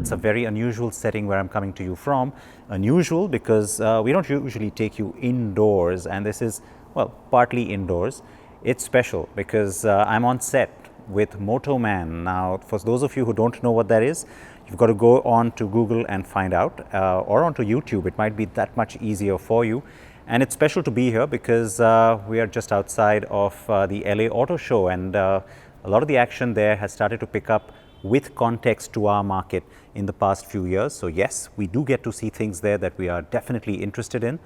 It's a very unusual setting where I'm coming to you from. Unusual because we don't usually take you indoors, and this is, well, partly indoors. It's special because I'm on set with Moto Man. Now, for those of you who don't know what that is, you've got to go on to Google and find out, or onto YouTube. It might be that much easier for you. And it's special to be here because we are just outside of the LA Auto Show, and a lot of the action there has started to pick up with context to our market in the past few years. So yes, we do get to see things there that we are definitely interested in.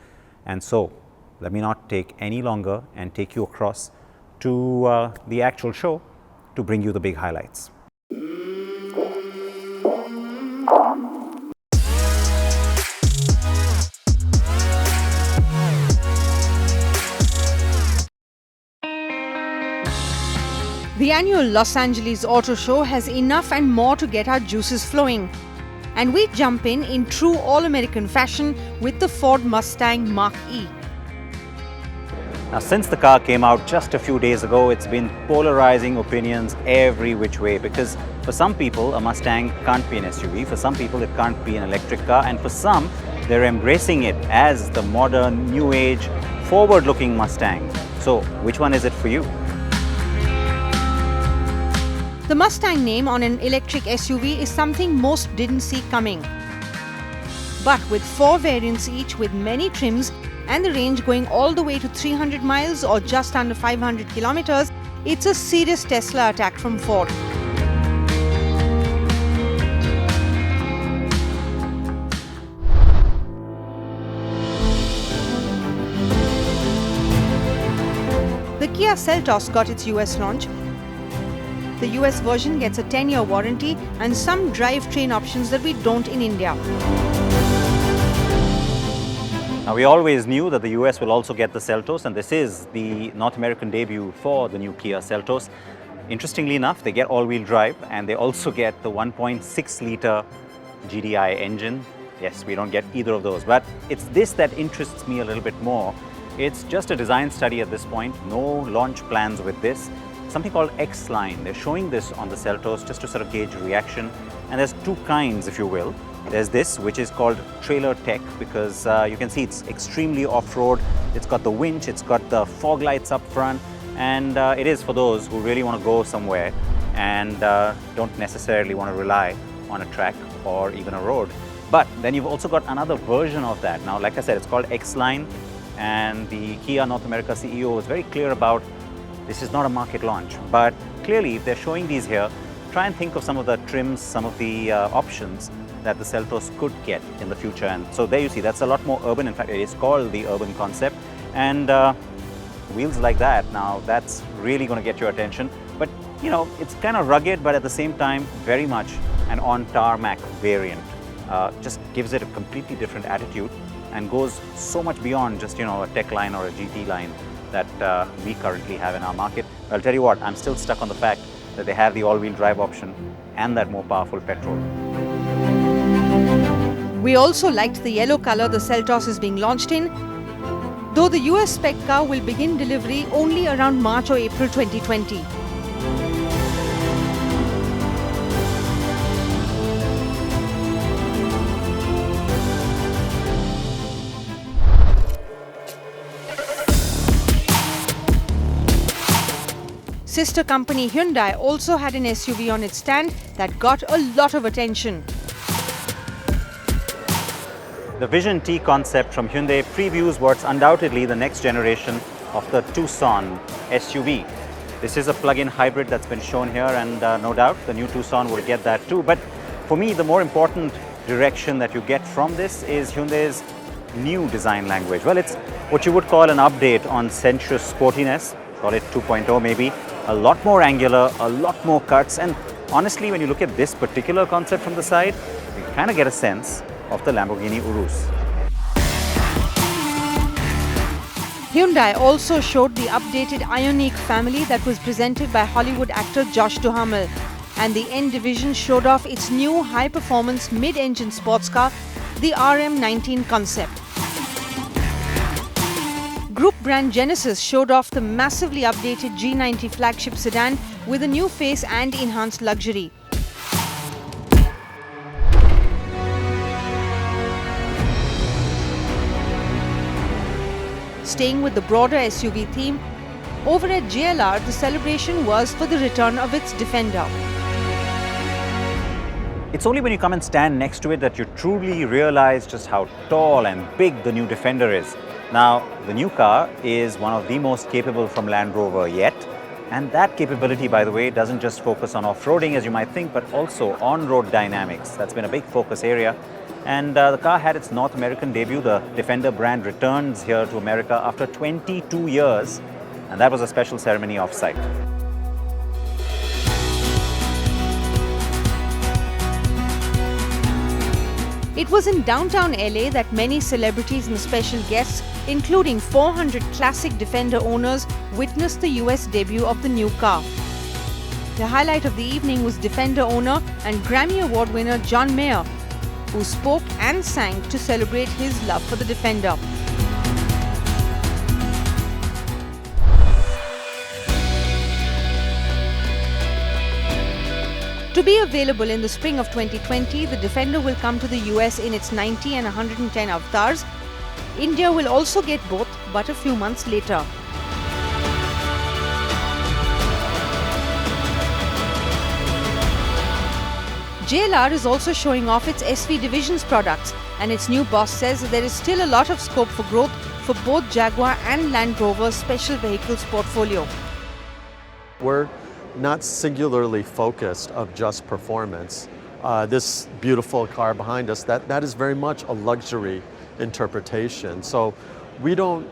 And so let me not take any longer and take you across to the actual show to bring you the big highlights. The annual Los Angeles Auto Show has enough and more to get our juices flowing. And we jump in true all-American fashion with the Ford Mustang Mach-E. Now, since the car came out just a few days ago, it's been polarizing opinions every which way, because for some people, a Mustang can't be an SUV. For some people, it can't be an electric car. And for some, they're embracing it as the modern, new age, forward-looking Mustang. So which one is it for you? The Mustang name on an electric SUV is something most didn't see coming. But with 4 variants each with many trims and the range going all the way to 300 miles or just under 500 kilometers, it's a serious Tesla attack from Ford. The Kia Seltos got its US launch. The US version gets a 10-year warranty and some drivetrain options that we don't in India. Now, we always knew that the US will also get the Seltos, and this is the North American debut for the new Kia Seltos. Interestingly enough, they get all-wheel drive and they also get the 1.6-litre GDI engine. Yes, we don't get either of those, but it's this that interests me a little bit more. It's just a design study at this point, no launch plans with this. Something called X-Line. They're showing this on the Seltos just to sort of gauge reaction. And there's 2 kinds, if you will. There's this, which is called trailer tech, because you can see it's extremely off-road. It's got the winch, it's got the fog lights up front, and it is for those who really want to go somewhere and don't necessarily want to rely on a track or even a road. But then you've also got another version of that. Now, like I said, it's called X-Line, and the Kia North America CEO was very clear about this is not a market launch, but clearly if they're showing these here, try and think of some of the trims, some of the options that the Seltos could get in the future. And so there you see, that's a lot more urban. In fact, it is called the urban concept. And wheels like that, now that's really going to get your attention. But you know, it's kind of rugged, but at the same time, very much an on tarmac variant. Just gives it a completely different attitude and goes so much beyond just, you know, a tech line or a GT line that we currently have in our market. I'll tell you what, I'm still stuck on the fact that they have the all-wheel drive option and that more powerful petrol. We also liked the yellow color the Seltos is being launched in, though the US spec car will begin delivery only around March or April 2020. Sister company Hyundai also had an SUV on its stand that got a lot of attention. The Vision T concept from Hyundai previews what's undoubtedly the next generation of the Tucson SUV. This is a plug-in hybrid that's been shown here, and no doubt the new Tucson will get that too. But for me, the more important direction that you get from this is Hyundai's new design language. Well, it's what you would call an update on sensuous sportiness, call it 2.0 maybe. A lot more angular, a lot more cuts, and honestly, when you look at this particular concept from the side, you kind of get a sense of the Lamborghini Urus. Hyundai also showed the updated Ioniq family that was presented by Hollywood actor Josh Duhamel, and the N division showed off its new high-performance mid-engine sports car, the RM19 concept. Group brand Genesis showed off the massively updated G90 flagship sedan with a new face and enhanced luxury. Staying with the broader SUV theme, over at JLR, the celebration was for the return of its Defender. It's only when you come and stand next to it that you truly realize just how tall and big the new Defender is. Now, the new car is one of the most capable from Land Rover yet. And that capability, by the way, doesn't just focus on off-roading as you might think, but also on-road dynamics. That's been a big focus area. And the car had its North American debut. The Defender brand returns here to America after 22 years. And that was a special ceremony off-site. It was in downtown LA that many celebrities and special guests, including 400 classic Defender owners, witnessed the US debut of the new car. The highlight of the evening was Defender owner and Grammy Award winner John Mayer, who spoke and sang to celebrate his love for the Defender. To be available in the spring of 2020, the Defender will come to the US in its 90 and 110 avatars. India will also get both, but a few months later. JLR is also showing off its SV Division's products, and its new boss says that there is still a lot of scope for growth for both Jaguar and Land Rover's special vehicles portfolio. We're not singularly focused of just performance. This beautiful car behind us, that is very much a luxury interpretation. So we don't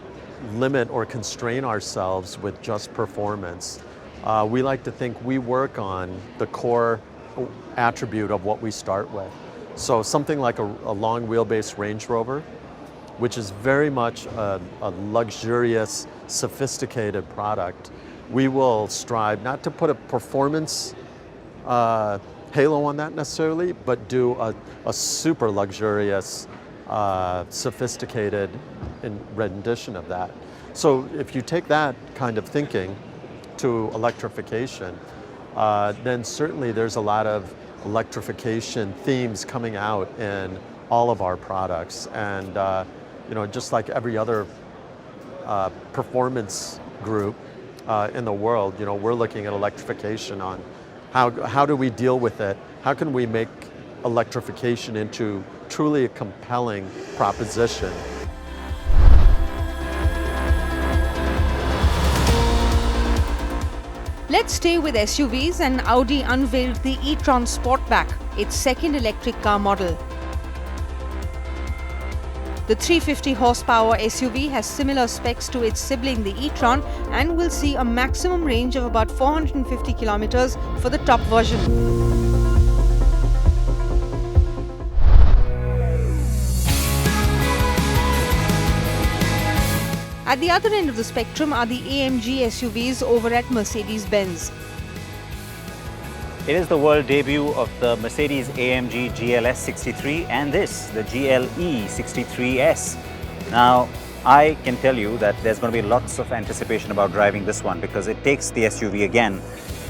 limit or constrain ourselves with just performance. We like to think we work on the core attribute of what we start with. So something like a long wheelbase Range Rover, which is very much a luxurious, sophisticated product. We will strive not to put a performance halo on that necessarily, but do a super luxurious, sophisticated rendition of that. So if you take that kind of thinking to electrification, then certainly there's a lot of electrification themes coming out in all of our products. And just like every other performance group, in the world, we're looking at electrification on how do we deal with it? How can we make electrification into truly a compelling proposition? Let's stay with SUVs, and Audi unveiled the Etron Sportback, its second electric car model. The 350 horsepower SUV has similar specs to its sibling the Etron and will see a maximum range of about 450 kilometers for the top version. At the other end of the spectrum are the AMG SUVs over at Mercedes-Benz. It is the world debut of the MercedesAMG GLS 63 and this, the GLE 63S. Now, I can tell you that there's going to be lots of anticipation about driving this one because it takes the SUV again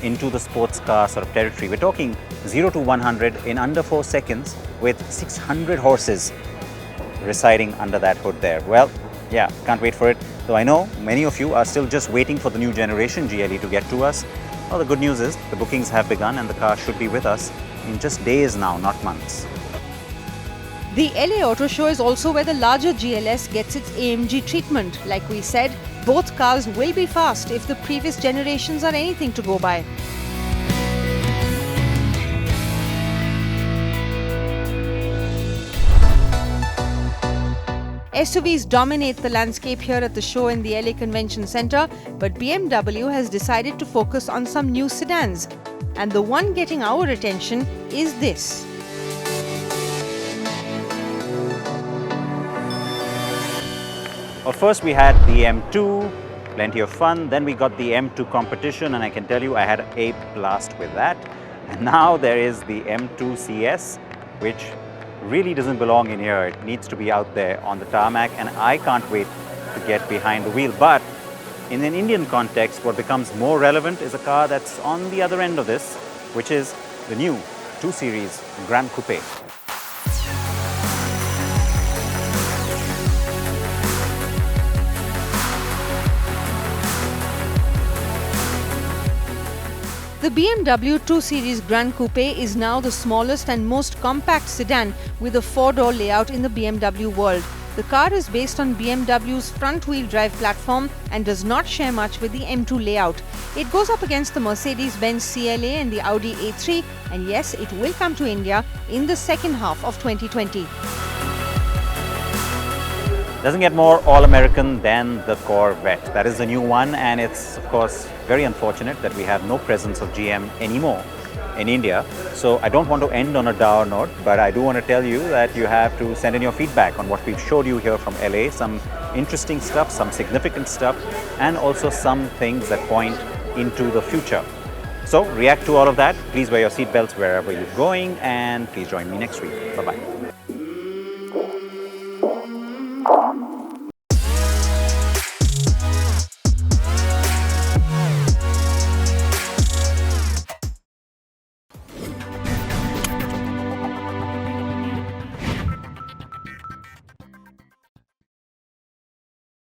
into the sports car sort of territory. We're talking 0 to 100 in under 4 seconds with 600 horses residing under that hood there. Well, yeah, can't wait for it. Though I know many of you are still just waiting for the new generation GLE to get to us. Well, the good news is the bookings have begun and the car should be with us in just days now, not months. The LA Auto Show is also where the larger GLS gets its AMG treatment. Like we said, both cars will be fast if the previous generations are anything to go by. SUVs dominate the landscape here at the show in the LA Convention Center, but BMW has decided to focus on some new sedans. And the one getting our attention is this. Well, first we had the M2, plenty of fun. Then we got the M2 competition, and I can tell you I had a blast with that. And now there is the M2 CS, which really doesn't belong in here. It needs to be out there on the tarmac, and I can't wait to get behind the wheel. But in an Indian context, what becomes more relevant is a car that's on the other end of this, which is the new 2 Series Grand Coupe. The BMW 2 Series Grand Coupe is now the smallest and most compact sedan with a 4-door layout in the BMW world. The car is based on BMW's front-wheel drive platform and does not share much with the M2 layout. It goes up against the Mercedes-Benz CLA and the Audi A3, and yes, it will come to India in the second half of 2020. Doesn't get more all-American than the Corvette. That is the new one, and it's, of course, very unfortunate that we have no presence of GM anymore in India. So I don't want to end on a dour note, but I do want to tell you that you have to send in your feedback on what we've showed you here from LA. Some interesting stuff, some significant stuff, and also some things that point into the future. So react to all of that. Please wear your seatbelts wherever you're going, and please join me next week. Bye-bye.